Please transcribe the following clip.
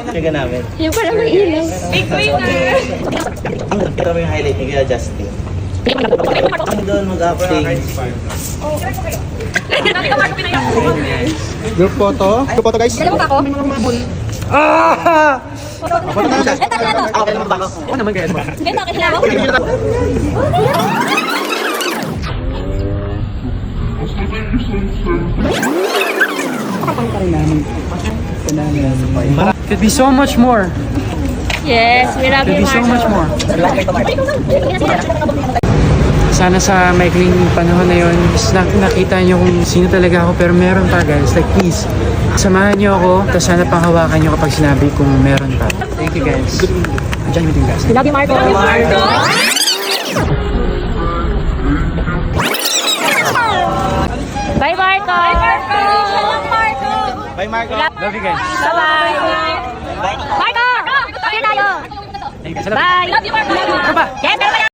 Kaya namin. Yung parang may ilaw. Big winner! Kita mo yung highlight ni Kuya Justin. Ang doon mag-update. Group photo. Group photo guys. Dalawa pa ako. Ah! Photo tayo guys. Ako, kailan ba ako? Oo naman guys. Ganito, kakilala ko. Could be so much more. Yes, we love Could you, be so much Marco. more. Sana sa maikling panahon na yun, nakita nyo kung sino talaga ako, pero meron pa guys. Like please, samahan nyo ako, tapos sana panghawakan nyo kapag sinabi kung meron pa. Thank you guys. Andiyan meeting guys. We love you, Marco. Love you, Marco. Bye, Marco. Bye, Marco. Marco. Bye, Marco. Love you guys. Bye-bye. Marco! Tayo tayo. Thank you. Bye. Love you, Marco. Ano ba? Yes,